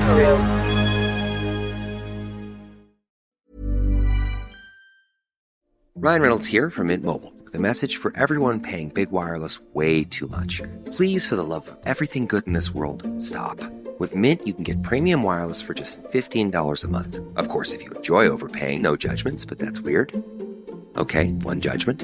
Peru. Ryan Reynolds here from Mint Mobile with a message for everyone paying big wireless way too much. Please, for the love of everything good in this world, stop. With Mint, you can get premium wireless for just $15 a month. Of course, if you enjoy overpaying, no judgments, but that's weird. Okay, one judgment.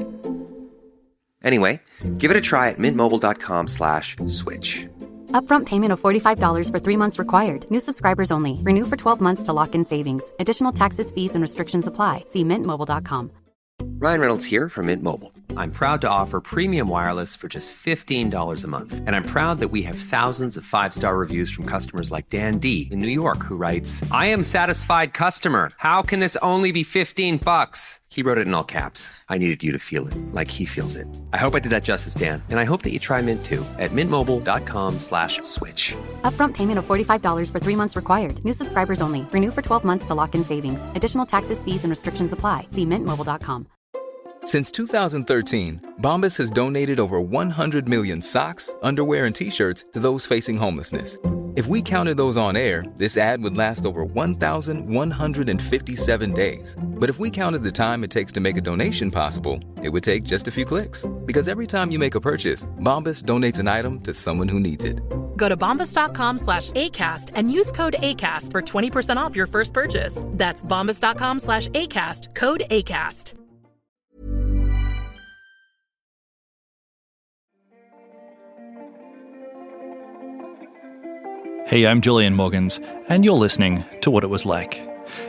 Anyway, give it a try at mintmobile.com/switch. Upfront payment of $45 for 3 months required. New subscribers only. Renew for 12 months to lock in savings. Additional taxes, fees, and restrictions apply. See mintmobile.com. Ryan Reynolds here from Mint Mobile. I'm proud to offer premium wireless for just $15 a month. And I'm proud that we have thousands of 5-star reviews from customers like Dan D. in New York, who writes, "I am satisfied customer. How can this only be $15? He wrote it in all caps. I needed you to feel it, like he feels it. I hope I did that justice, Dan. And I hope that you try Mint too at mintmobile.com/switch. Upfront payment of $45 for 3 months required. New subscribers only. Renew for 12 months to lock in savings. Additional taxes, fees, and restrictions apply. See mintmobile.com. Since 2013, Bombas has donated over 100 million socks, underwear, and T-shirts to those facing homelessness. If we counted those on air, this ad would last over 1,157 days. But if we counted the time it takes to make a donation possible, it would take just a few clicks. Because every time you make a purchase, Bombas donates an item to someone who needs it. Go to bombas.com/ACAST and use code ACAST for 20% off your first purchase. That's bombas.com/ACAST, code ACAST. Hey, I'm Julian Morgans, and you're listening to What It Was Like,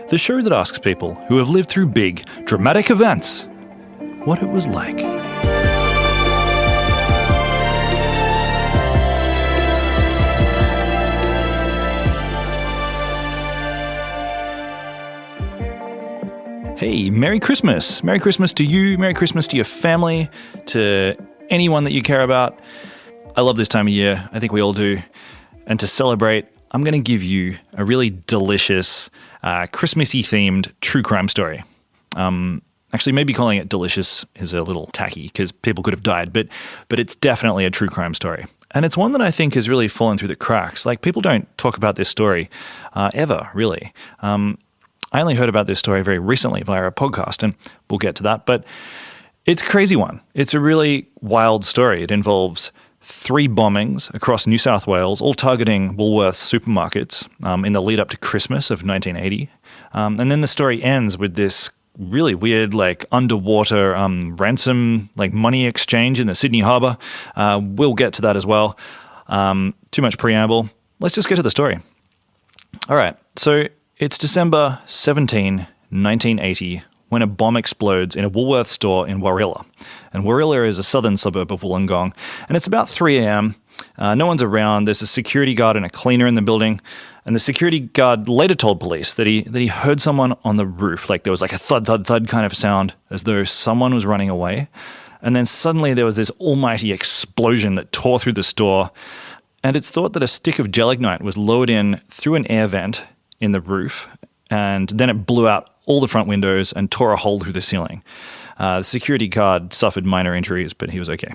the show that asks people who have lived through big, dramatic events what it was like. Hey, Merry Christmas. Merry Christmas to you, Merry Christmas to your family, to anyone that you care about. I love this time of year. I think we all do. And to celebrate, I'm going to give you a really delicious, Christmassy themed true crime story. Actually, maybe calling it delicious is a little tacky because people could have died, but it's definitely a true crime story. And it's one that I think has really fallen through the cracks. Like, people don't talk about this story ever, really. I only heard about this story very recently via a podcast, and we'll get to that. But it's a crazy one. It's a really wild story. It involves 3 bombings across New South Wales, all targeting Woolworths supermarkets in the lead up to Christmas of 1980. And then the story ends with this really weird, like, underwater ransom, like, money exchange in the Sydney Harbour. We'll get to that as well. Too much preamble. Let's just get to the story. All right. So it's December 17, 1980, when a bomb explodes in a Woolworths store in Warilla. And Warilla is a southern suburb of Wollongong. And it's about 3 a.m. No one's around. There's a security guard and a cleaner in the building. And the security guard later told police that he heard someone on the roof. Like, there was like a thud, thud, thud kind of sound, as though someone was running away. And then suddenly there was this almighty explosion that tore through the store. And it's thought that a stick of gelignite was lowered in through an air vent in the roof. And then it blew out all the front windows and tore a hole through the ceiling. The security guard suffered minor injuries, but he was okay.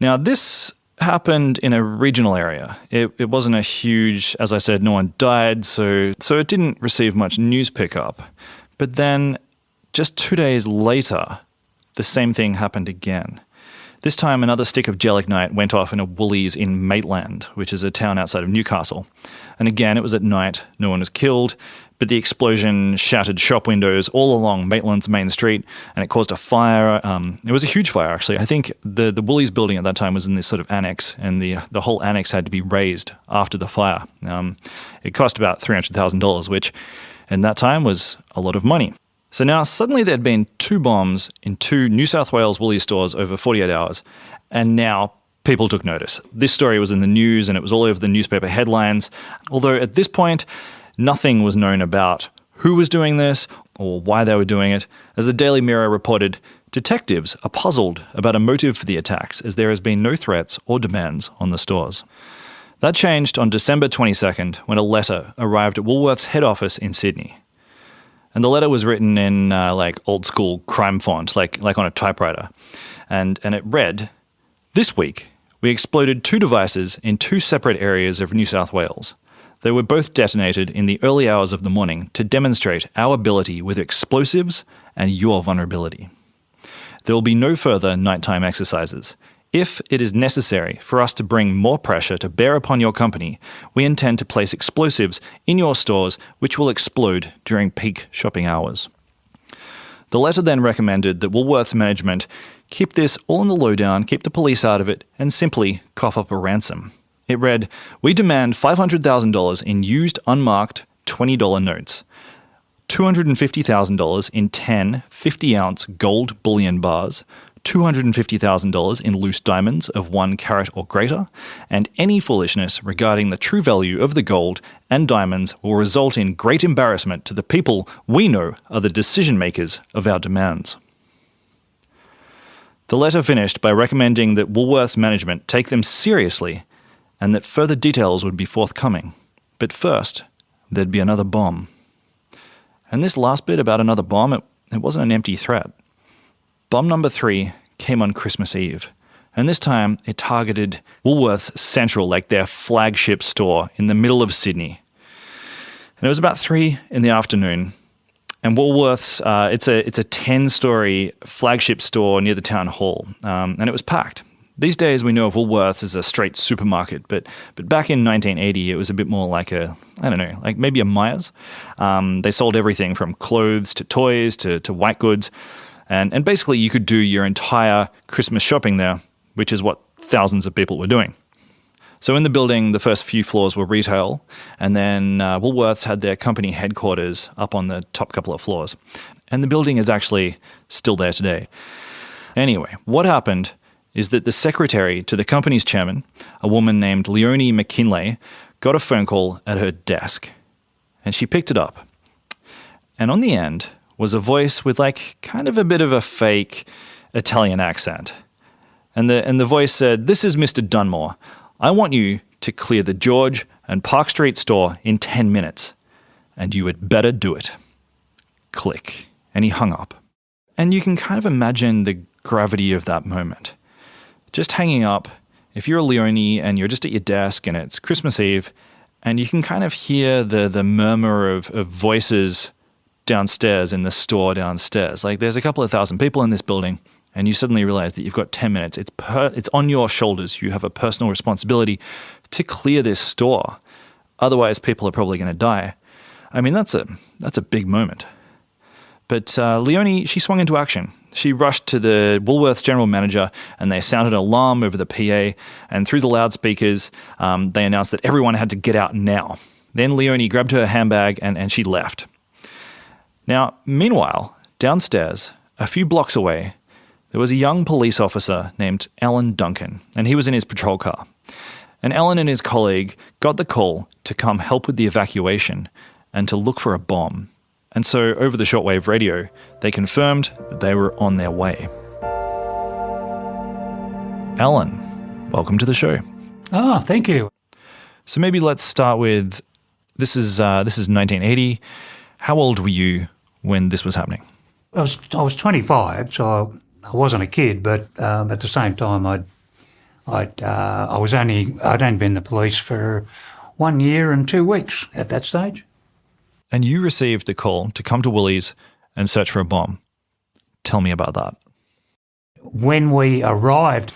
Now, this happened in a regional area. It wasn't a huge, as I said, no one died, so it didn't receive much news pickup. But then, just 2 days later, the same thing happened again. This time, another stick of gelignite went off in a Woolies in Maitland, which is a town outside of Newcastle. And again, it was at night. No one was killed, but the explosion shattered shop windows all along Maitland's main street, and it caused a fire. It was a huge fire, actually. I think the Woolies building at that time was in this sort of annex, and the whole annex had to be razed after the fire. It cost about $300,000, which in that time was a lot of money. So now suddenly there'd been 2 bombs in 2 New South Wales Woolies stores over 48 hours, and now people took notice. This story was in the news and it was all over the newspaper headlines, although at this point nothing was known about who was doing this or why they were doing it. As the Daily Mirror reported, detectives are puzzled about a motive for the attacks, as there has been no threats or demands on the stores. That changed on December 22nd when a letter arrived at Woolworths' head office in Sydney. And the letter was written in like old school crime font, like on a typewriter. And it read, "This week, we exploded 2 devices in 2 separate areas of New South Wales. They were both detonated in the early hours of the morning to demonstrate our ability with explosives and your vulnerability. There will be no further nighttime exercises. If it is necessary for us to bring more pressure to bear upon your company, we intend to place explosives in your stores which will explode during peak shopping hours. The letter then recommended that Woolworths management keep this all in the lowdown, keep the police out of it, and simply cough up a ransom. It read, "We demand $500,000 in used unmarked $20 notes, $250,000 in 10 50-ounce gold bullion bars, $250,000 in loose diamonds of 1 carat or greater, and any foolishness regarding the true value of the gold and diamonds will result in great embarrassment to the people we know are the decision-makers of our demands." The letter finished by recommending that Woolworths management take them seriously and that further details would be forthcoming. But first, there'd be another bomb. And this last bit about another bomb, it wasn't an empty threat. Bomb number 3 came on Christmas Eve, and this time it targeted Woolworths Central, like their flagship store in the middle of Sydney. And it was about 3 in the afternoon, and Woolworths, it's a 10-story flagship store near the town hall, and it was packed. These days we know of Woolworths as a straight supermarket, but back in 1980 it was a bit more like like maybe a Myers. They sold everything from clothes to toys to white goods, and basically you could do your entire Christmas shopping there, which is what thousands of people were doing. So in the building, the first few floors were retail, and then Woolworths had their company headquarters up on the top couple of floors. And the building is actually still there today. Anyway, what happened is that the secretary to the company's chairman, a woman named Leonie McKinley, got a phone call at her desk. And she picked it up. And on the end was a voice with kind of a bit of a fake Italian accent. And the voice said, "This is Mr. Dunmore. I want you to clear the George and Park Street store in 10 minutes. And you had better do it." Click. And he hung up. And you can kind of imagine the gravity of that moment. Just hanging up, if you're a Leonie and you're just at your desk and it's Christmas Eve, and you can kind of hear the murmur of voices downstairs in the store downstairs. Like there's a couple of thousand people in this building, and you suddenly realize that you've got 10 minutes. It's on your shoulders. You have a personal responsibility to clear this store. Otherwise, people are probably going to die. I mean, that's a big moment. But Leonie, she swung into action. She rushed to the Woolworths general manager, and they sounded an alarm over the PA, and through the loudspeakers, they announced that everyone had to get out now. Then Leonie grabbed her handbag and she left. Now, meanwhile, downstairs, a few blocks away, there was a young police officer named Allan Duncan, and he was in his patrol car. And Allan and his colleague got the call to come help with the evacuation and to look for a bomb. And so, over the shortwave radio, they confirmed that they were on their way. Allan, welcome to the show. Oh, thank you. So maybe let's start with, this is 1980. How old were you when this was happening? I was 25, so I wasn't a kid, but at the same time, I'd only been in the police for 1 year and 2 weeks at that stage. And you received the call to come to Woolies and search for a bomb. Tell me about that. When we arrived,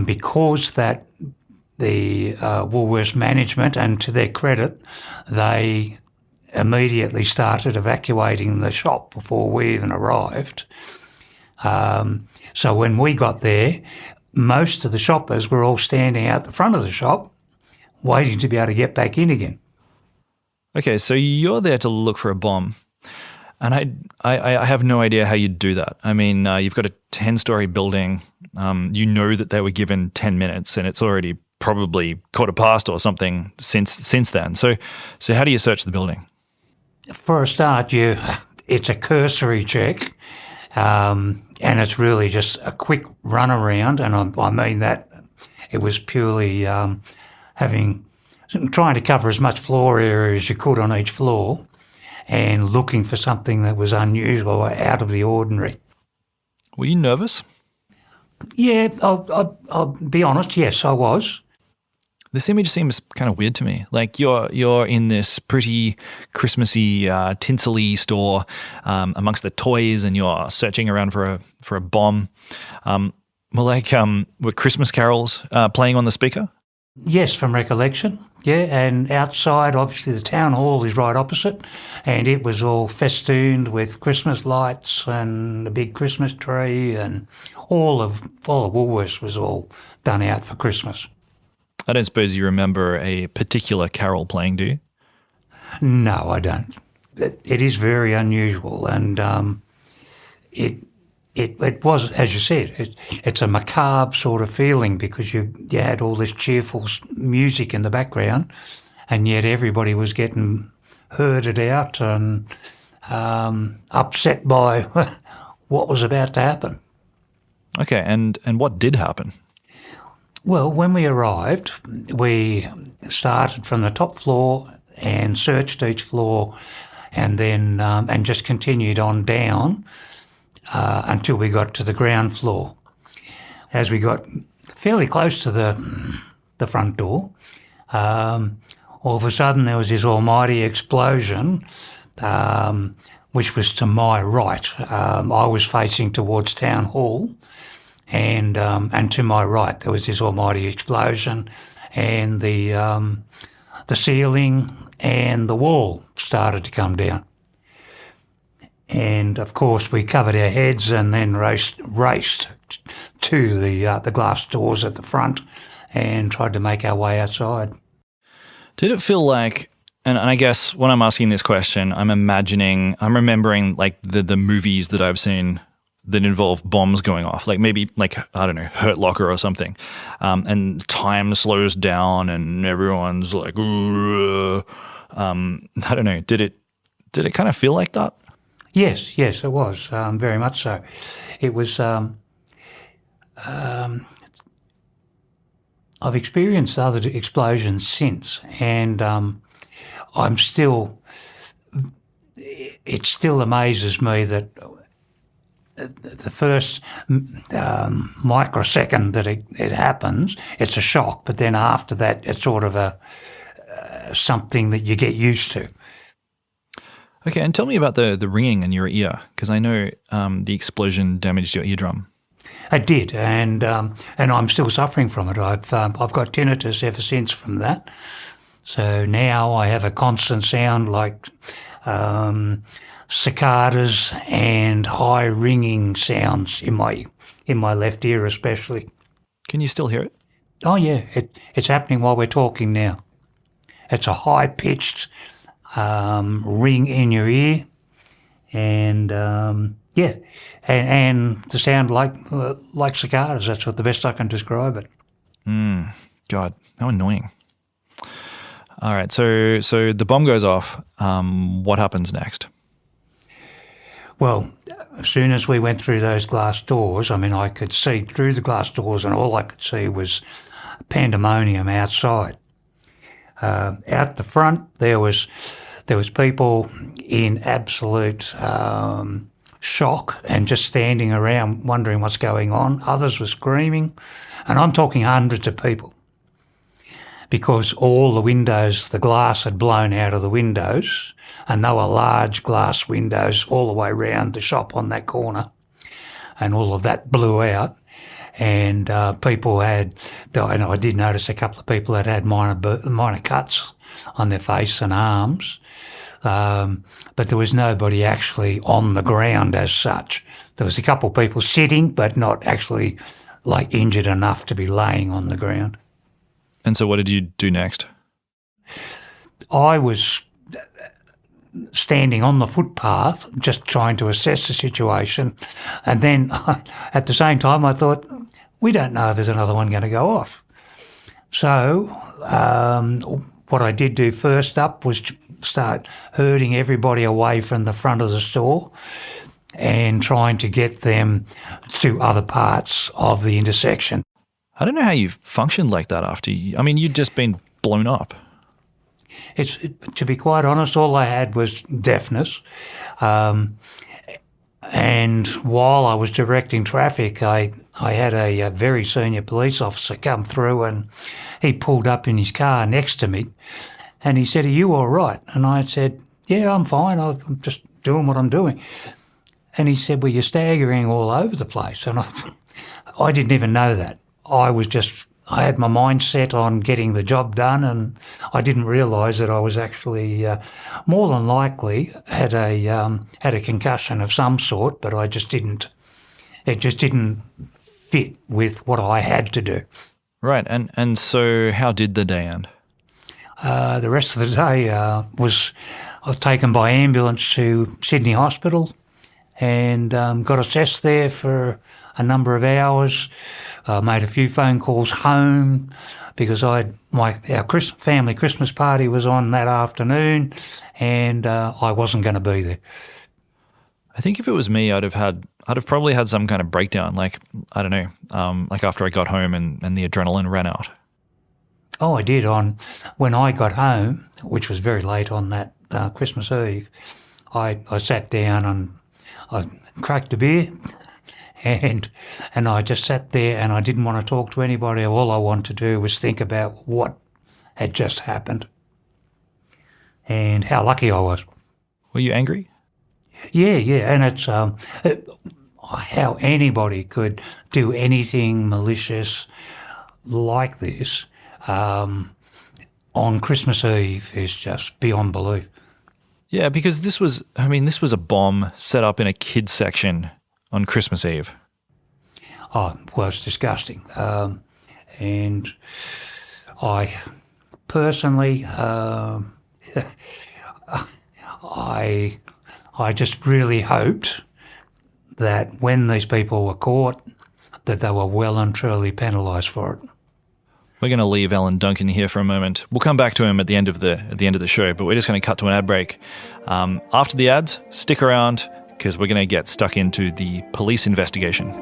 because that the Woolworths management, and to their credit, they immediately started evacuating the shop before we even arrived. So when we got there, most of the shoppers were all standing out the front of the shop waiting to be able to get back in again. Okay, so you're there to look for a bomb, and I have no idea how you'd do that. I mean, you've got a 10-story building. You know that they were given 10 minutes, and it's already probably 15:15 or something since then. So how do you search the building? For a start, it's a cursory check, and it's really just a quick run around, and I mean that it was purely trying to cover as much floor area as you could on each floor and looking for something that was unusual or out of the ordinary. Were you nervous? Yeah, I'll be honest, yes, I was. This image seems kind of weird to me. Like you're in this pretty Christmassy, tinsely store amongst the toys, and you're searching around for a bomb. Were Christmas carols playing on the speaker? Yes, from recollection. Yeah, and outside, obviously, the town hall is right opposite, and it was all festooned with Christmas lights and a big Christmas tree, and all of Woolworths was all done out for Christmas. I don't suppose you remember a particular carol playing, do you? No, I don't. It is very unusual, and it was, as you said, it's a macabre sort of feeling because you had all this cheerful music in the background, and yet everybody was getting herded out and upset by what was about to happen. Okay, and what did happen? Well, when we arrived, we started from the top floor and searched each floor, and then and just continued on down until we got to the ground floor. As we got fairly close to the front door, all of a sudden there was this almighty explosion, which was to my right. I was facing towards Town Hall, and to my right there was this almighty explosion, and the ceiling and the wall started to come down. And of course we covered our heads and then raced to the glass doors at the front and tried to make our way outside. Did it feel like, and I guess when I'm asking this question, I'm remembering like the movies that I've seen that involve bombs going off, like maybe like, I don't know, Hurt Locker or something, and time slows down and everyone's like, I don't know, did it kind of feel like that? Yes, it was, very much so. It was, I've experienced other explosions since, and it still amazes me that the first microsecond that it happens, it's a shock, but then after that, it's sort of something that you get used to. Okay, and tell me about the ringing in your ear, because I know the explosion damaged your eardrum. It did, and I'm still suffering from it. I've got tinnitus ever since from that. So now I have a constant sound like cicadas and high ringing sounds in my left ear especially. Can you still hear it? Oh yeah, it's happening while we're talking now. It's a high pitched ring in your ear, and and the sound like cicadas. That's what the best I can describe it. God, how annoying. All right, so the bomb goes off. What happens next? Well, as soon as we went through those glass doors, I mean, I could see through the glass doors, and all I could see was pandemonium outside. Out the front, there was people in absolute shock and just standing around wondering what's going on. Others were screaming, and I'm talking hundreds of people, because all the windows, the glass had blown out of the windows, and they were large glass windows all the way around the shop on that corner, and all of that blew out. And people had, I did notice a couple of people that had minor cuts on their face and arms, but there was nobody actually on the ground as such. There was a couple of people sitting, but not actually like injured enough to be laying on the ground. And so what did you do next? I was standing on the footpath just trying to assess the situation, and then at the same time I thought, we don't know if there's another one going to go off. So what I did do first up was to start herding everybody away from the front of the store and trying to get them to other parts of the intersection. I don't know how you functioned like that after you'd just been blown up. To be quite honest, all I had was deafness. And while I was directing traffic, I had a very senior police officer come through, and he pulled up in his car next to me, and he said, "Are you all right?" And I said, "Yeah, I'm fine. I'm just doing what I'm doing." And he said, "Well, you're staggering all over the place." And I didn't even know that. I had my mind set on getting the job done, and I didn't realise that I was actually more than likely had a concussion of some sort, but it just didn't fit with what I had to do. Right, and so how did the day end? The rest of the day I was taken by ambulance to Sydney Hospital and got assessed there for a number of hours. Made a few phone calls home because our family Christmas party was on that afternoon, and I wasn't going to be there. I think if it was me, I'd have probably had some kind of breakdown, like, I don't know, like after I got home and the adrenaline ran out. Oh, I did. When I got home, which was very late on that Christmas Eve, I sat down and I cracked a beer. And I just sat there and I didn't want to talk to anybody. All I wanted to do was think about what had just happened and how lucky I was. Were you angry? Yeah. And it's how anybody could do anything malicious like this on Christmas Eve is just beyond belief. Yeah, because this was a bomb set up in a kids section on Christmas Eve. Oh, well, it's disgusting. And I personally, I just really hoped that when these people were caught, that they were well and truly penalised for it. We're going to leave Allan Duncan here for a moment. We'll come back to him at the end of the show, but we're just going to cut to an ad break. After the ads, stick around, because we're going to get stuck into the police investigation.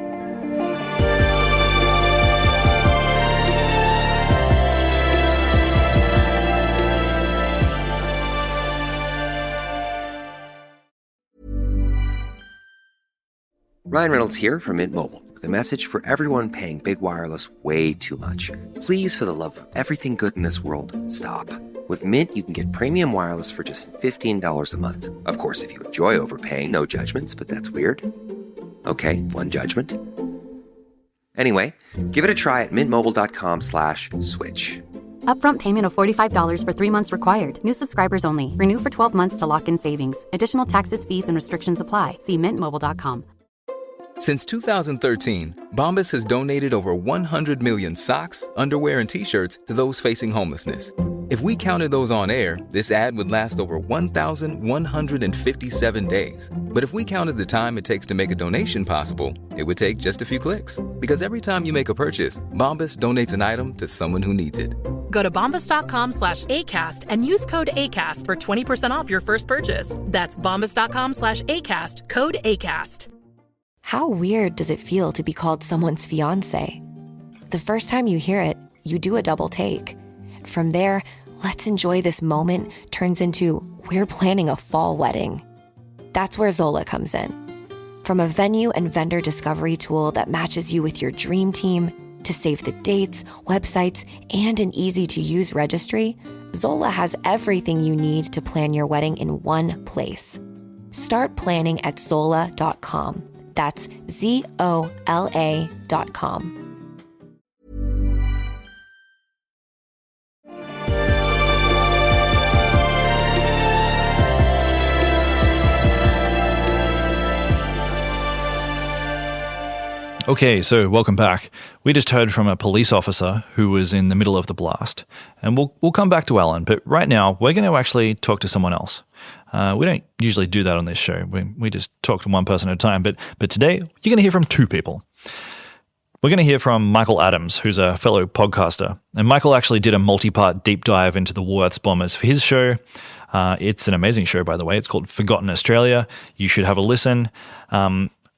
Ryan Reynolds here from Mint Mobile with a message for everyone paying big wireless way too much. Please, for the love of everything good in this world, stop. With Mint, you can get premium wireless for just $15 a month. Of course, if you enjoy overpaying, no judgments, but that's weird. Okay, one judgment. Anyway, give it a try at mintmobile.com/switch. Upfront payment of $45 for 3 months required. New subscribers only. Renew for 12 months to lock in savings. Additional taxes, fees, and restrictions apply. See mintmobile.com. Since 2013, Bombas has donated over 100 million socks, underwear, and T-shirts to those facing homelessness. If we counted those on air, this ad would last over 1,157 days. But if we counted the time it takes to make a donation possible, it would take just a few clicks. Because every time you make a purchase, Bombas donates an item to someone who needs it. Go to bombas.com/ACAST and use code ACAST for 20% off your first purchase. That's bombas.com/ACAST, code ACAST. How weird does it feel to be called someone's fiancé? The first time you hear it, you do a double take. From there, let's enjoy this moment turns into, we're planning a fall wedding. That's where Zola comes in. From a venue and vendor discovery tool that matches you with your dream team, to save the dates, websites, and an easy-to-use registry, Zola has everything you need to plan your wedding in one place. Start planning at Zola.com. That's ZOLA.com. Okay, so welcome back. We just heard from a police officer who was in the middle of the blast, and we'll come back to Allan, but right now we're going to actually talk to someone else. We don't usually do that on this show. We just talk to one person at a time, but today you're going to hear from two people. We're going to hear from Michael Adams, who's a fellow podcaster, and Michael actually did a multi-part deep dive into the Woolworths bombers for his show. It's an amazing show, by the way. It's called Forgotten Australia. You should have a listen.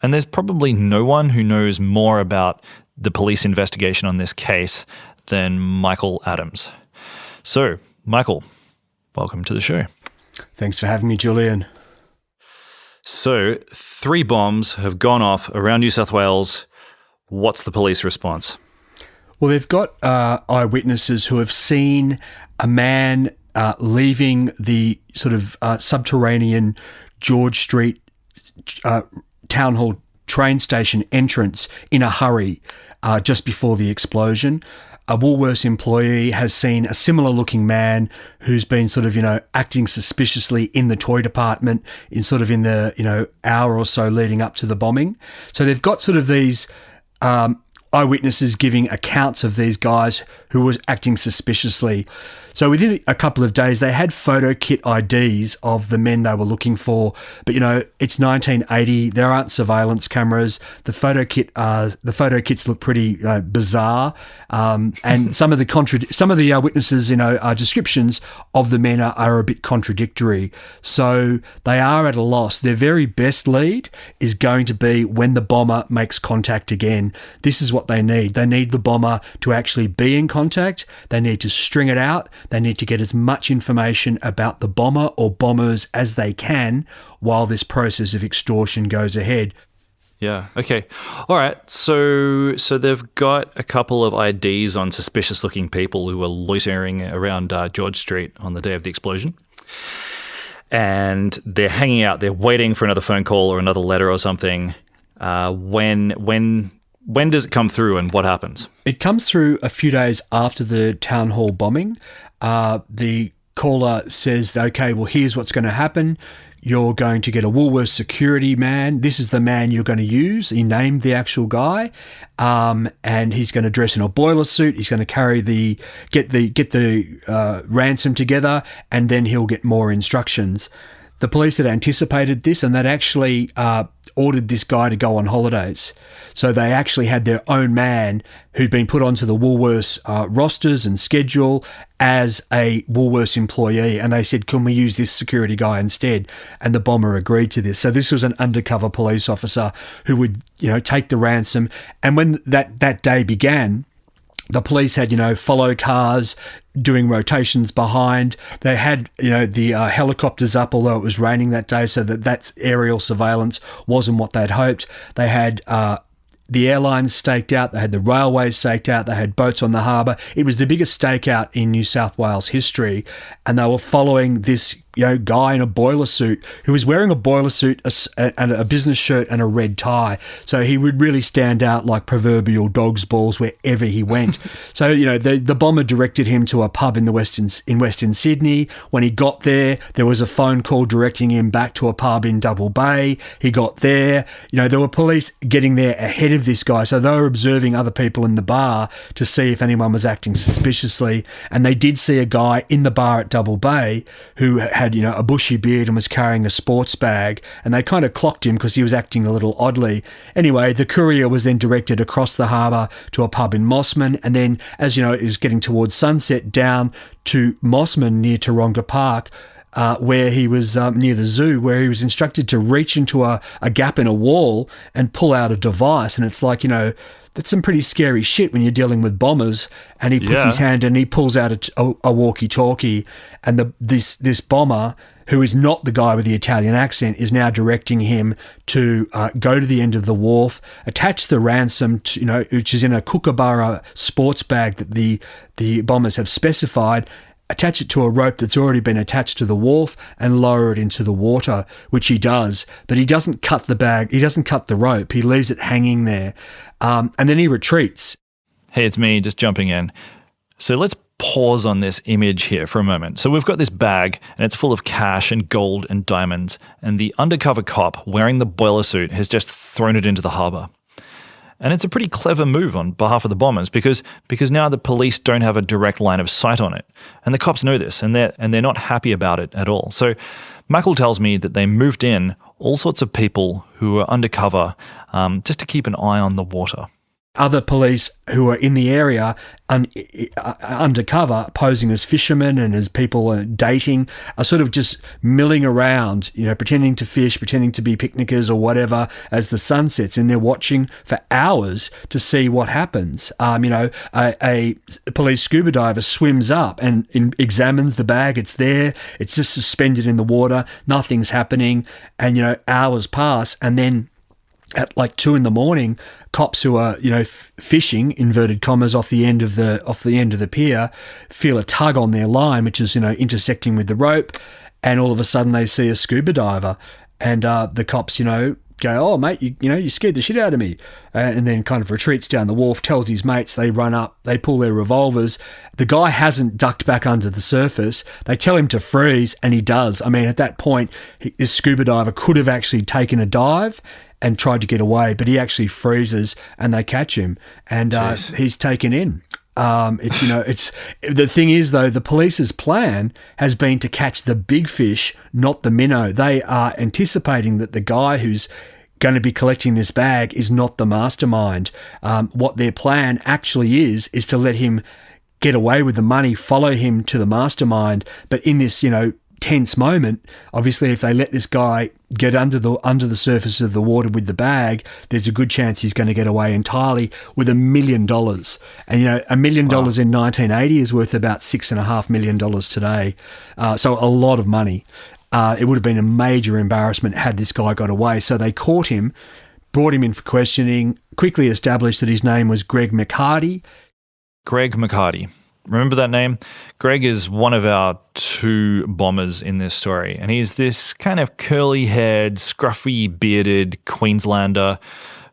And there's probably no one who knows more about the police investigation on this case than Michael Adams. So, Michael, welcome to the show. Thanks for having me, Julian. So 3 bombs have gone off around New South Wales. What's the police response? Well, they've got eyewitnesses who have seen a man leaving the sort of subterranean George Street Town Hall train station entrance in a hurry just before the explosion. A Woolworths employee has seen a similar looking man who's been sort of, acting suspiciously in the toy department in the, hour or so leading up to the bombing. So they've got sort of these eyewitnesses giving accounts of these guys who were acting suspiciously. So within a couple of days, they had photo kit IDs of the men they were looking for. But, it's 1980. There aren't surveillance cameras. The photo kits look pretty bizarre. And some of the witnesses, descriptions of the men are a bit contradictory. So they are at a loss. Their very best lead is going to be when the bomber makes contact again. This is what they need. They need the bomber to actually be in contact. They need to string it out. They need to get as much information about the bomber or bombers as they can while this process of extortion goes ahead. Yeah. Okay. All right. So they've got a couple of IDs on suspicious-looking people who were loitering around George Street on the day of the explosion, and they're hanging out. They're waiting for another phone call or another letter or something. When does it come through, and what happens? It comes through a few days after the town hall bombing. The caller says, okay, well, here's what's going to happen. You're going to get a Woolworths security man. This is the man you're going to use. He named the actual guy, and he's going to dress in a boiler suit. He's going to get the ransom together, and then he'll get more instructions. The police had anticipated this, and they'd actually ordered this guy to go on holidays. So they actually had their own man who'd been put onto the Woolworths rosters and schedule as a Woolworths employee, and they said, can we use this security guy instead? And the bomber agreed to this. So this was an undercover police officer who would, take the ransom. And when that day began, the police had, follow cars doing rotations behind. They had, the helicopters up, although it was raining that day, so that's aerial surveillance wasn't what they'd hoped. They had the airlines staked out. They had the railways staked out. They had boats on the harbour. It was the biggest stakeout in New South Wales history, and they were following this guy in a boiler suit who was wearing a boiler suit and a business shirt and a red tie. So he would really stand out like proverbial dog's balls wherever he went. So, the bomber directed him to a pub in Western Sydney. When he got there was a phone call directing him back to a pub in Double Bay. He got there. There were police getting there ahead of this guy. So they were observing other people in the bar to see if anyone was acting suspiciously. And they did see a guy in the bar at Double Bay who had a bushy beard and was carrying a sports bag, and they kind of clocked him because he was acting a little oddly. Anyway, the courier was then directed across the harbour to a pub in Mossman, and then, as it was getting towards sunset, down to Mossman near Taronga Park, where he was near the zoo, where he was instructed to reach into a gap in a wall and pull out a device. And it's like, that's some pretty scary shit when you're dealing with bombers. And he puts his hand and he pulls out a walkie-talkie, and this bomber, who is not the guy with the Italian accent, is now directing him to go to the end of the wharf, attach the ransom, which is in a Kookaburra sports bag that the bombers have specified, attach it to a rope that's already been attached to the wharf, and lower it into the water, which he does. But he doesn't cut the bag. He doesn't cut the rope. He leaves it hanging there. And then he retreats. Hey, it's me, just jumping in. So let's pause on this image here for a moment. So we've got this bag, and it's full of cash and gold and diamonds, and the undercover cop wearing the boiler suit has just thrown it into the harbour. And it's a pretty clever move on behalf of the bombers because now the police don't have a direct line of sight on it. And the cops know this, and they're not happy about it at all. So Michael tells me that they moved in all sorts of people who were undercover just to keep an eye on the water. other police who are in the area undercover, posing as fishermen and as people dating, are sort of just milling around, pretending to fish, pretending to be picnickers or whatever as the sun sets, and they're watching for hours to see what happens. A police scuba diver swims up and examines the bag. It's there. It's just suspended in the water. Nothing's happening. And, hours pass, and then at like 2 a.m, cops who are, fishing, inverted commas, off the end of the pier, feel a tug on their line, which is, intersecting with the rope, and all of a sudden they see a scuba diver, and the cops, go, "Oh, mate, you scared the shit out of me," and then kind of retreats down the wharf, tells his mates, they run up, they pull their revolvers. The guy hasn't ducked back under the surface. They tell him to freeze, and he does. I mean, at that point, this scuba diver could have actually taken a dive and tried to get away, but he actually freezes, and they catch him, and he's taken in. It's the thing is, though, the police's plan has been to catch the big fish, not the minnow. They are anticipating that the guy who's going to be collecting this bag is not the mastermind. What their plan actually is to let him get away with the money, follow him to the mastermind. But in this, tense moment, obviously, if they let this guy get under the surface of the water with the bag, there's a good chance he's going to get away entirely with $1 million. And $1 million in 1980 is worth about $6.5 million today. So a lot of money. It would have been a major embarrassment had this guy got away. So they caught him, brought him in for questioning, quickly established that his name was Greg McHardy. Greg McHardy. Remember that name? Greg is one of our 2 bombers in this story, and he's this kind of curly-haired, scruffy-bearded Queenslander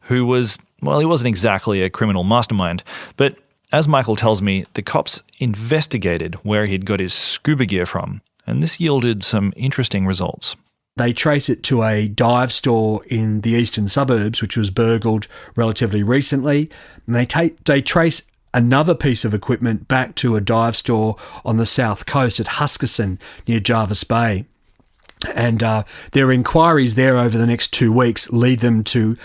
who was, well, he wasn't exactly a criminal mastermind, but as Michael tells me, the cops investigated where he'd got his scuba gear from, and this yielded some interesting results. They trace it to a dive store in the eastern suburbs, which was burgled relatively recently, and they trace another piece of equipment back to a dive store on the south coast at Huskisson near Jarvis Bay. And their inquiries there over the next 2 weeks lead them to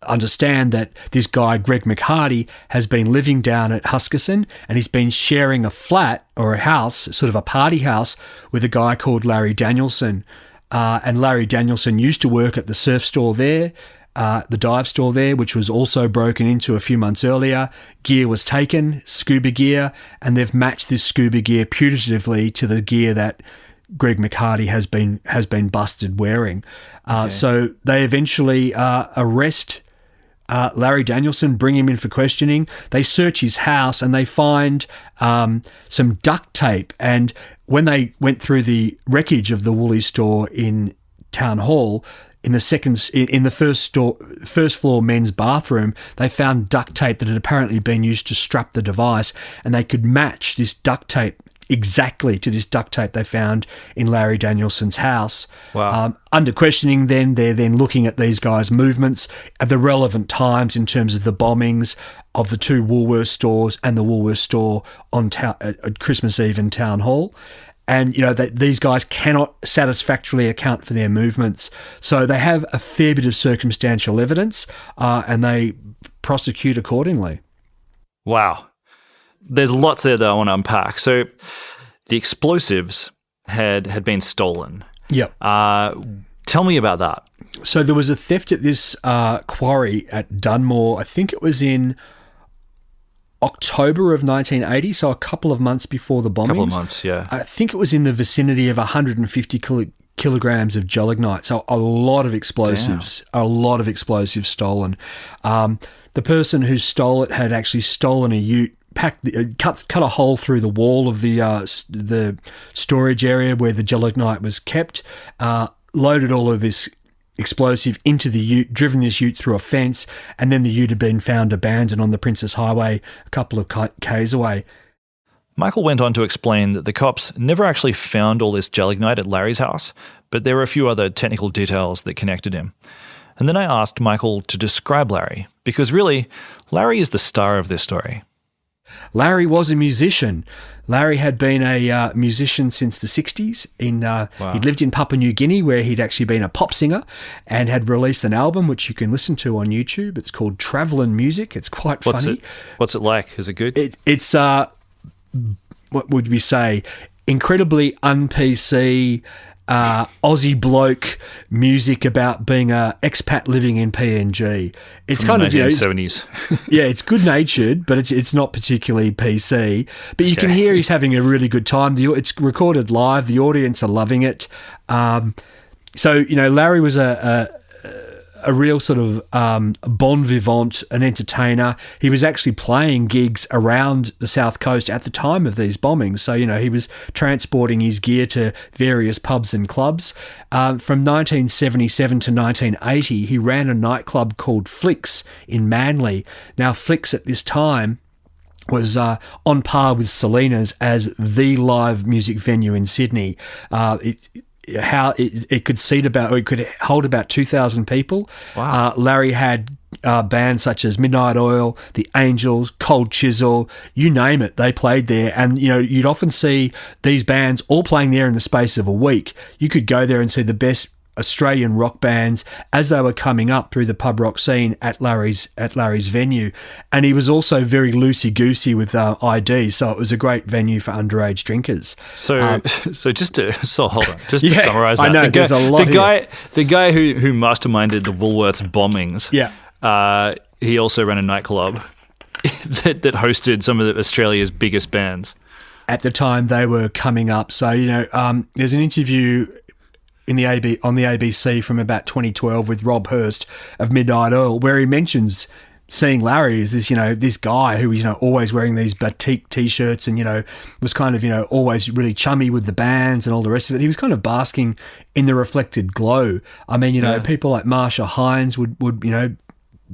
understand that this guy, Greg McHardy, has been living down at Huskisson, and he's been sharing a flat or a house, sort of a party house, with a guy called Larry Danielson. And Larry Danielson used to work at the surf store there, the dive store there, which was also broken into a few months earlier. Gear was taken, scuba gear, and they've matched this scuba gear putatively to the gear that Greg McHardy has been busted wearing. So they eventually arrest Larry Danielson, bring him in for questioning. They search his house and they find some duct tape. And when they went through the wreckage of the Woolies store in Town Hall, in the first floor men's bathroom, they found duct tape that had apparently been used to strap the device, and they could match this duct tape exactly to this duct tape they found in Larry Danielson's house. Wow. Under questioning, then they're looking at these guys' movements at the relevant times in terms of the bombings of the 2 Woolworths stores and the Woolworths store on at Christmas Eve in Town Hall. And, these guys cannot satisfactorily account for their movements. So they have a fair bit of circumstantial evidence, and they prosecute accordingly. Wow. There's lots there that I want to unpack. So the explosives had been stolen. Yep. Tell me about that. So there was a theft at this quarry at Dunmore. I think it was in October of 1980, so a couple of months before the bombings. Couple of months, yeah. I think it was in the vicinity of 150 kilograms of gelignite, so a lot of explosives. Damn. A lot of explosives stolen. The person who stole it had actually stolen a ute, cut a hole through the wall of the storage area where the gelignite was kept, loaded all of this explosive into the ute, driven this ute through a fence, and then the ute had been found abandoned on the Princess Highway a couple of k's away. Michael went on to explain that the cops never actually found all this gelignite at Larry's house, but there were a few other technical details that connected him. And then I asked Michael to describe Larry, because really, Larry is the star of this story. Larry was a musician. Larry had been a musician since the 60s. He'd lived in Papua New Guinea, where he'd actually been a pop singer and had released an album which you can listen to on YouTube. It's called Travelin' Music. It's quite funny. What's it like? Is it good? It's what would we say? Incredibly un-PC, Aussie bloke music about being a expat living in PNG. It's From kind of 1970s. Yeah, it's good natured, but it's not particularly PC. But you can hear he's having a really good time. It's recorded live. The audience are loving it. So Larry was a real sort of bon vivant, an entertainer. He was actually playing gigs around the South Coast at the time of these bombings. So, he was transporting his gear to various pubs and clubs. From 1977 to 1980, he ran a nightclub called Flicks in Manly. Now, Flicks at this time was on par with Selena's as the live music venue in Sydney. It could hold about 2,000 people. Wow. Larry had bands such as Midnight Oil, The Angels, Cold Chisel, you name it, they played there. And, you'd often see these bands all playing there in the space of a week. You could go there and see the best Australian rock bands as they were coming up through the pub rock scene at Larry's venue. And he was also very loosey-goosey with ID, so it was a great venue for underage drinkers. So hold on, just to summarise that. I know, there's a lot the guy who masterminded the Woolworths bombings, he also ran a nightclub that hosted some of Australia's biggest bands. At the time they were coming up. So, there's an interview on the ABC from about 2012 with Rob Hurst of Midnight Oil, where he mentions seeing Larry as this, this guy who was, always wearing these batik T-shirts and, was kind of, always really chummy with the bands and all the rest of it. He was kind of basking in the reflected glow. I mean, people like Marsha Hines would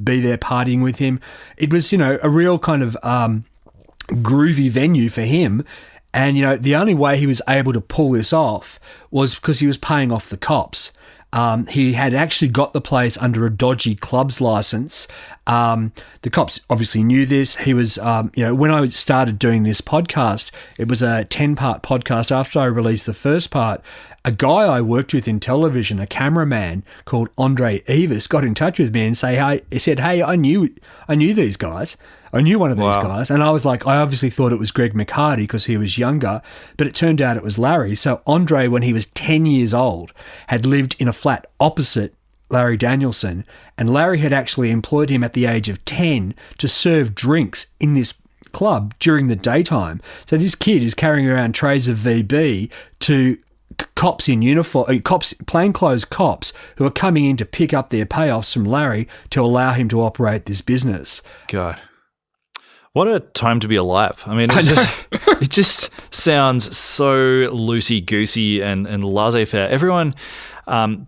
be there partying with him. It was, a real kind of groovy venue for him. And, the only way he was able to pull this off was because he was paying off the cops. He had actually got the place under a dodgy clubs license. The cops obviously knew this. He was, when I started doing this podcast, it was a 10-part podcast. After I released the first part, a guy I worked with in television, a cameraman called Andre Evis, got in touch with me and said, hey, I knew these guys. I knew one of these guys, and I was like, I obviously thought it was Greg McHardy because he was younger, but it turned out it was Larry. So Andre, when he was 10 years old, had lived in a flat opposite Larry Danielson, and Larry had actually employed him at the age of 10 to serve drinks in this club during the daytime. So this kid is carrying around trays of VB to cops in uniform, plainclothes cops who are coming in to pick up their payoffs from Larry to allow him to operate this business. God. What a time to be alive. I mean, it just sounds so loosey-goosey and laissez-faire. Everyone,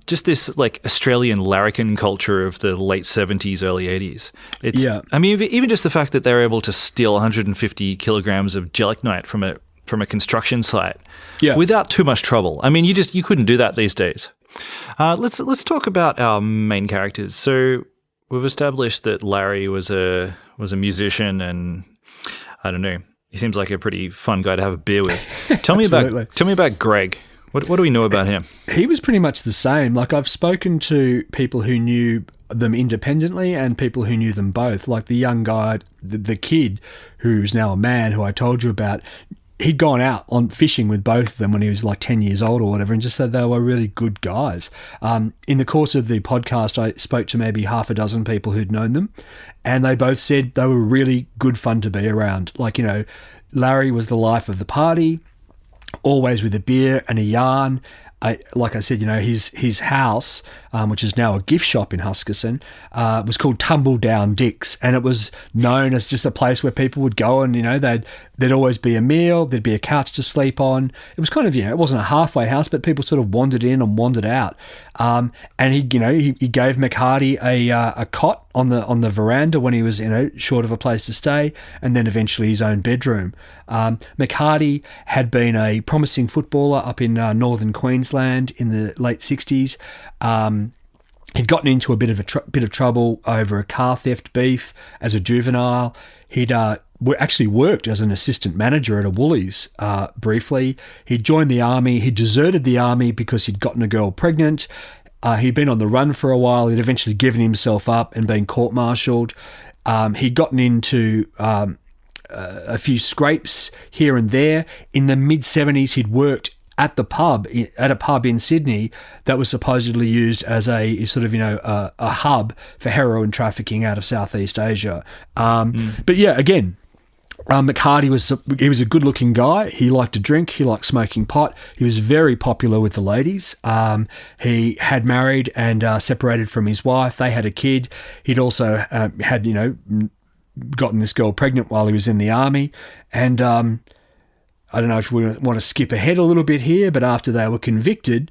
just this like Australian larrikin culture of the late 70s, early 80s. I mean, even just the fact that they're able to steal 150 kilograms of gelignite from a construction site without too much trouble. I mean, you couldn't do that these days. Let's talk about our main characters. So we've established that Larry was a musician, and I don't know, he seems like a pretty fun guy to have a beer with. Tell me about Greg. What do we know about him? He was pretty much the same. Like, I've spoken to people who knew them independently and people who knew them both. Like the young guy, the kid who's now a man who I told you about, he'd gone out on fishing with both of them when he was like 10 years old or whatever, and just said they were really good guys. In the course of the podcast, I spoke to maybe half a dozen people who'd known them, and they both said they were really good fun to be around. Like, Larry was the life of the party, always with a beer and a yarn. Like I said, his house, which is now a gift shop in Huskisson, was called Tumble Down Dick's, and it was known as just a place where people would go and, there'd always be a meal, there'd be a couch to sleep on. It was kind of, it wasn't a halfway house, but people sort of wandered in and wandered out. And he gave McHardy a cot on the veranda when he was, short of a place to stay, and then eventually his own bedroom. McHardy had been a promising footballer up in northern Queensland in the late 60s. He'd gotten into a bit of trouble over a car theft beef as a juvenile. He'd actually worked as an assistant manager at a Woolies briefly. He'd joined the army. He deserted the army because he'd gotten a girl pregnant. He'd been on the run for a while. He'd eventually given himself up and been court-martialed. He'd gotten into a few scrapes here and there. In the mid-70s, he'd worked at a pub in Sydney that was supposedly used as a sort of, a hub for heroin trafficking out of Southeast Asia. But yeah, again, McHardy was a good-looking guy. He liked to drink. He liked smoking pot. He was very popular with the ladies. He had married and separated from his wife. They had a kid. He'd also had, gotten this girl pregnant while he was in the army. And I don't know if we want to skip ahead a little bit here, but after they were convicted,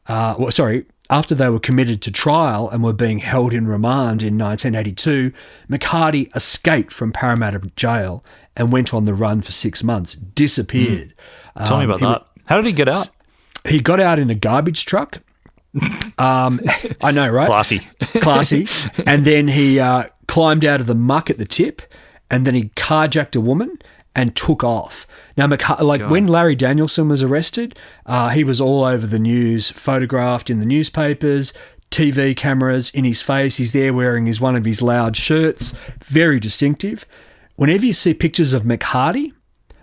after they were committed to trial and were being held in remand in 1982, McHardy escaped from Parramatta Jail and went on the run for 6 months, disappeared. Tell me about that. How did he get out? He got out in a garbage truck. I know, right? Classy. And then he climbed out of the muck at the tip, and then he carjacked a woman and took off. Now, when Larry Danielson was arrested, he was all over the news, photographed in the newspapers, TV cameras in his face. He's there wearing one of his loud shirts, very distinctive. Whenever you see pictures of McHardy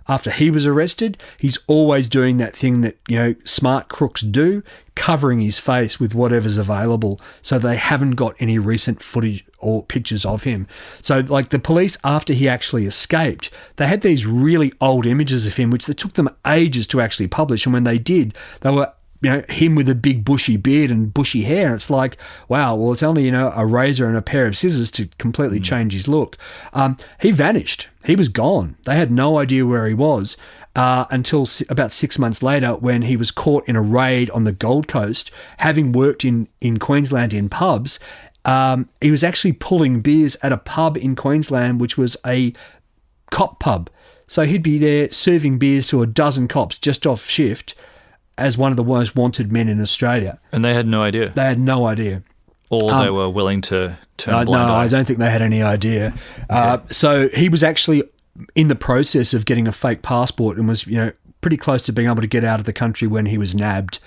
after he was arrested, he's always doing that thing that, smart crooks do, covering his face with whatever's available, so they haven't got any recent footage or pictures of him. So, the police, after he actually escaped, they had these really old images of him, which they took them ages to actually publish. And when they did, they were, him with a big bushy beard and bushy hair. It's like, wow, well, it's only, a razor and a pair of scissors to completely change his look. He vanished. He was gone. They had no idea where he was until about 6 months later, when he was caught in a raid on the Gold Coast, having worked in Queensland in pubs. He was actually pulling beers at a pub in Queensland, which was a cop pub. So he'd be there serving beers to a dozen cops just off shift as one of the most wanted men in Australia. And they had no idea? They had no idea. Or they were willing to turn a blind eye? No, I don't think they had any idea. Okay. So he was actually in the process of getting a fake passport and was, pretty close to being able to get out of the country when he was nabbed.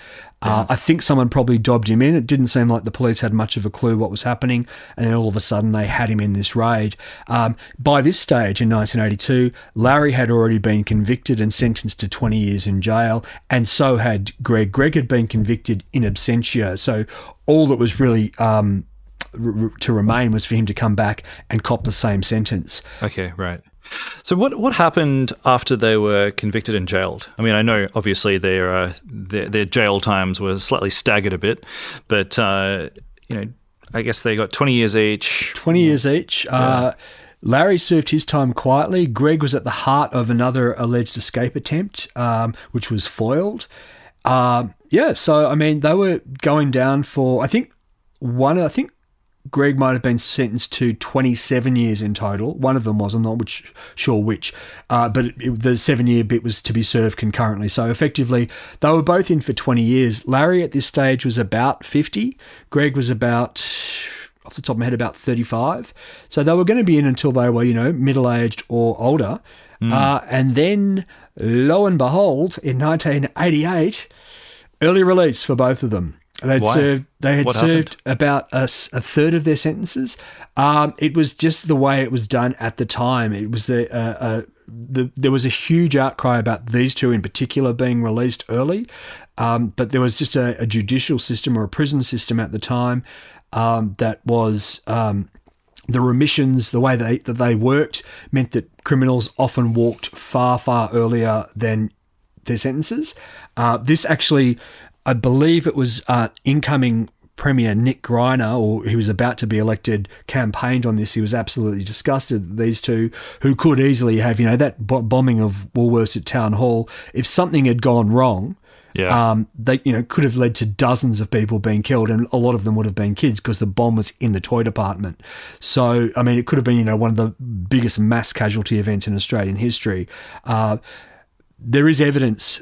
I think someone probably dobbed him in. It didn't seem like the police had much of a clue what was happening, and then all of a sudden they had him in this raid. By this stage in 1982, Larry had already been convicted and sentenced to 20 years in jail, and so had Greg. Greg had been convicted in absentia, so all that was really to remain was for him to come back and cop the same sentence. Okay, right. So what happened after they were convicted and jailed? I mean, I know obviously their jail times were slightly staggered a bit, but I guess they got 20 years each. 20 years each. Yeah. Larry served his time quietly. Greg was at the heart of another alleged escape attempt, which was foiled. So I mean, they were going down for I think Greg might have been sentenced to 27 years in total. One of them was, I'm not sure which, but the 7-year bit was to be served concurrently. So effectively, they were both in for 20 years. Larry at this stage was about 50. Greg was about, off the top of my head, about 35. So they were going to be in until they were, middle-aged or older. And then, lo and behold, in 1988, early release for both of them. They had served about a third of their sentences. It was just the way it was done at the time. It was there was a huge outcry about these two in particular being released early, but there was just a judicial system or a prison system at the time that was the remissions, the way that they worked, meant that criminals often walked far, far earlier than their sentences. This actually, I believe it was incoming Premier Nick Greiner, or he was about to be elected, campaigned on this. He was absolutely disgusted that these two, who could easily have, that bombing of Woolworths at Town Hall, if something had gone wrong, they could have led to dozens of people being killed, and a lot of them would have been kids because the bomb was in the toy department. So, I mean, it could have been, one of the biggest mass casualty events in Australian history. There was evidence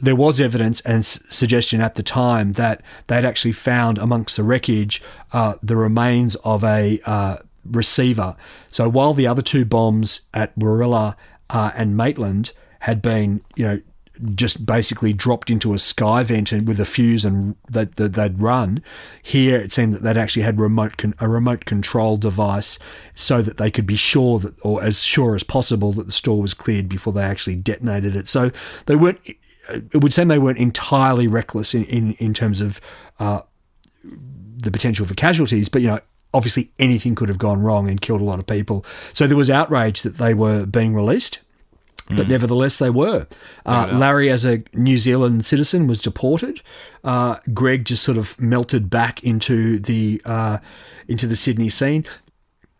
and suggestion at the time that they'd actually found amongst the wreckage the remains of a receiver. So while the other two bombs at Warilla and Maitland had been, just basically dropped into a sky vent and with a fuse and that they'd run. Here it seemed that they'd actually had a remote control device so that they could be sure that, or as sure as possible, that the store was cleared before they actually detonated it. So they weren't. It would seem they weren't entirely reckless in terms of the potential for casualties, but obviously anything could have gone wrong and killed a lot of people. So there was outrage that they were being released. But nevertheless, they were. Larry, as a New Zealand citizen, was deported. Greg just sort of melted back into the Sydney scene.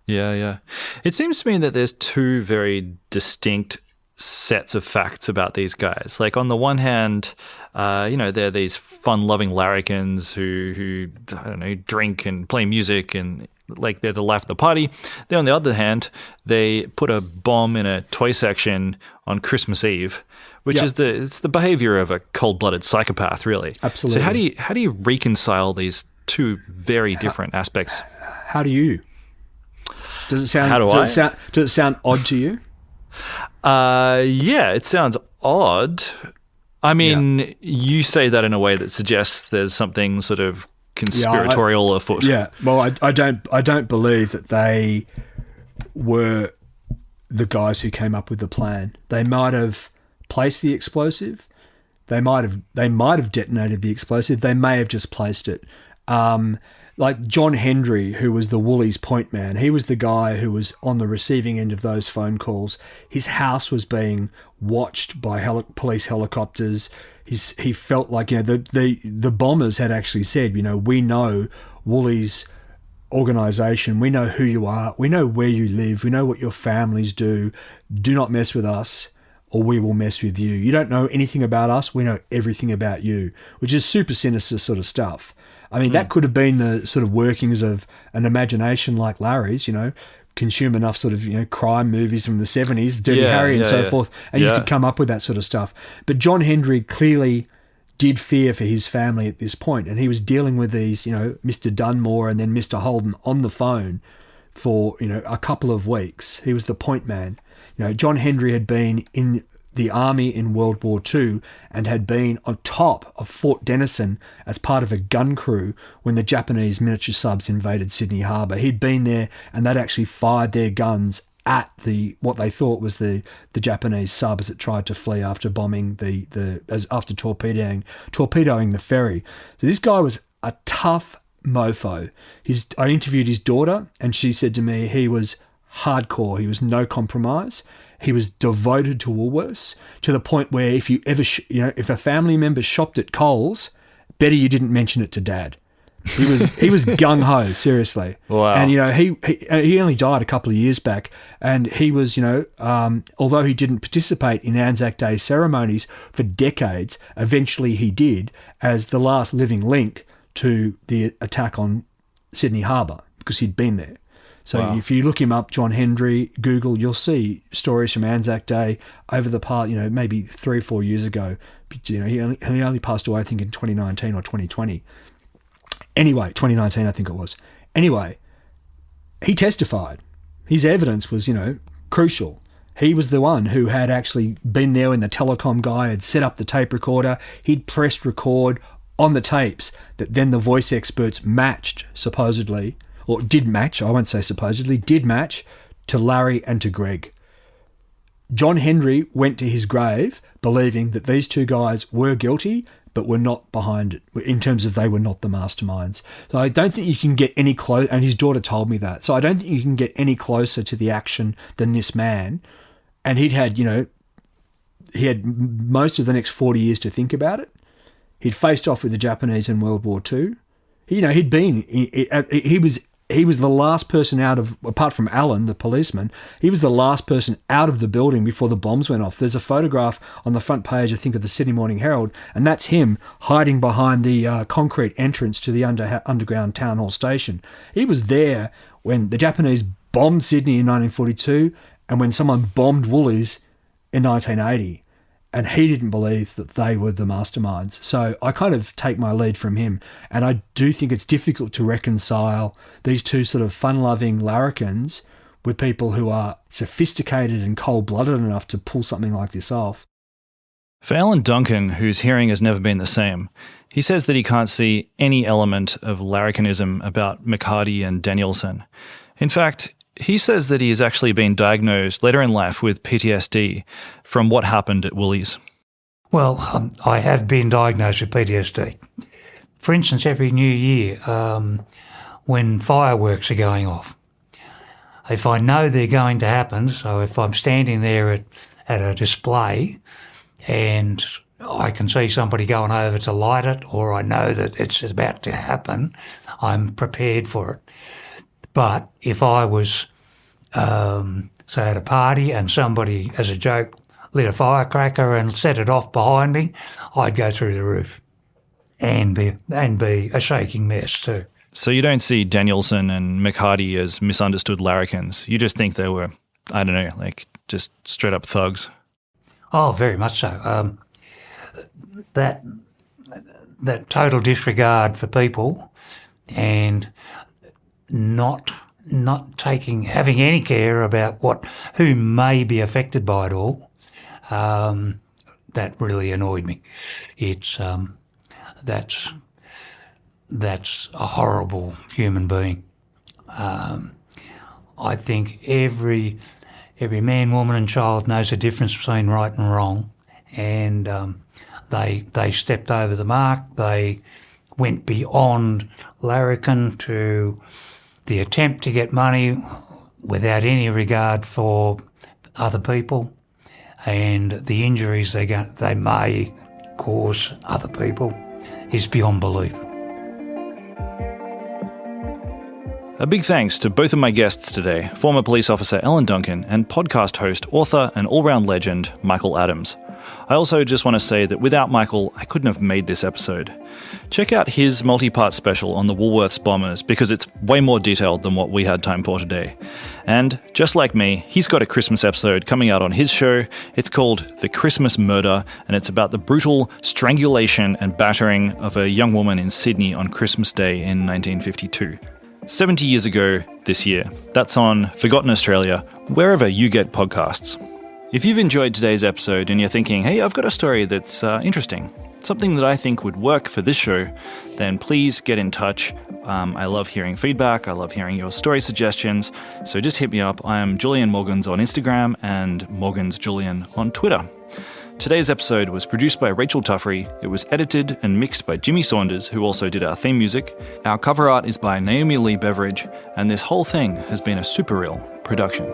Yeah. It seems to me that there's two very distinct sets of facts about these guys. Like, on the one hand, they're these fun-loving larrikins who I don't know, drink and play music and like they're the life of the party. Then on the other hand, they put a bomb in a toy section on Christmas Eve, which is the behavior of a cold-blooded psychopath, really. Absolutely. So how do you reconcile these two very different aspects? How do you? Does it sound? Does it sound odd to you? Yeah, it sounds odd. I mean, you say that in a way that suggests there's something sort of conspiratorial afoot. Yeah, well, I don't believe that they were the guys who came up with the plan. They might have placed the explosive. They might have detonated the explosive. They may have just placed it. Like John Hendry, who was the Woolies point man, he was the guy who was on the receiving end of those phone calls. His house was being watched by police helicopters. He felt like, the bombers had actually said, we know Woolies organisation, we know who you are, we know where you live, we know what your families do. Do not mess with us, or we will mess with you. You don't know anything about us, we know everything about you, which is super sinister sort of stuff. I mean, that could have been the sort of workings of an imagination like Larry's, consume enough sort of, crime movies from the 70s, Dirty Harry and so forth, and you could come up with that sort of stuff. But John Hendry clearly did fear for his family at this point, and he was dealing with these, Mr. Dunmore and then Mr. Holden on the phone for, a couple of weeks. He was the point man. John Hendry had been in the army in World War II and had been on top of Fort Denison as part of a gun crew when the Japanese miniature subs invaded Sydney Harbour. He'd been there, and they'd actually fired their guns at what they thought was the Japanese sub as it tried to flee after bombing after torpedoing the ferry. So this guy was a tough mofo. I interviewed his daughter, and she said to me he was hardcore. He was no compromise. He was devoted to Woolworths, to the point where if you ever, if a family member shopped at Coles, better you didn't mention it to Dad. He was gung ho, seriously. Wow. And he only died a couple of years back, and he was although he didn't participate in Anzac Day ceremonies for decades, eventually he did as the last living link to the attack on Sydney Harbour because he'd been there. So if you look him up, John Hendry, Google, you'll see stories from Anzac Day over the past, maybe 3 or 4 years ago. But, he only passed away, I think, in 2019 or 2020. Anyway, 2019, I think it was. Anyway, he testified. His evidence was, crucial. He was the one who had actually been there when the telecom guy had set up the tape recorder. He'd pressed record on the tapes that then the voice experts matched, supposedly, or did match, I won't say supposedly, did match to Larry and to Greg. John Hendry went to his grave believing that these two guys were guilty but were not behind it, in terms of they were not the masterminds. So I don't think you can get any close, and his daughter told me that, so I don't think you can get any closer to the action than this man. And he had most of the next 40 years to think about it. He'd faced off with the Japanese in World War II. He was the last person out of, apart from Allan, the policeman, he was the last person out of the building before the bombs went off. There's a photograph on the front page, I think, of the Sydney Morning Herald, and that's him hiding behind the concrete entrance to the underground town hall station. He was there when the Japanese bombed Sydney in 1942 and when someone bombed Woolies in 1980. And he didn't believe that they were the masterminds. So I kind of take my lead from him. And I do think it's difficult to reconcile these two sort of fun-loving larrikins with people who are sophisticated and cold-blooded enough to pull something like this off. For Allan Duncan, whose hearing has never been the same, he says that he can't see any element of larrikinism about McHardy and Danielson. In fact, he says that he has actually been diagnosed later in life with PTSD from what happened at Woolies. Well, I have been diagnosed with PTSD. For instance, every New Year, when fireworks are going off, if I know they're going to happen, so if I'm standing there at a display and I can see somebody going over to light it, or I know that it's about to happen, I'm prepared for it. But if I was, say, at a party and somebody, as a joke, lit a firecracker and set it off behind me, I'd go through the roof and be a shaking mess too. So you don't see Danielson and McHardy as misunderstood larrikins. You just think they were, I don't know, like just straight up thugs. Oh, very much so. That total disregard for people and not having any care about who may be affected by it all, that really annoyed me. It's that's a horrible human being. I think every man, woman and child knows the difference between right and wrong, and they stepped over the mark. They went beyond larrikin to the attempt to get money without any regard for other people and the injuries they may cause other people is beyond belief. A big thanks to both of my guests today, former police officer Allan Duncan and podcast host, author and all-round legend Michael Adams. I also just want to say that without Michael, I couldn't have made this episode. Check out his multi-part special on the Woolworths bombers because it's way more detailed than what we had time for today. And just like me, he's got a Christmas episode coming out on his show. It's called The Christmas Murder, and it's about the brutal strangulation and battering of a young woman in Sydney on Christmas Day in 1952. 70 years ago this year. That's on Forgotten Australia, wherever you get podcasts. If you've enjoyed today's episode and you're thinking, hey, I've got a story that's interesting, something that I think would work for this show, then please get in touch. I love hearing feedback. I love hearing your story suggestions. So just hit me up. I am Julian Morgans on Instagram and Morgans Julian on Twitter. Today's episode was produced by Rachel Tuffrey. It was edited and mixed by Jimmy Saunders, who also did our theme music. Our cover art is by Naomi Lee Beveridge, and this whole thing has been a Super Real production.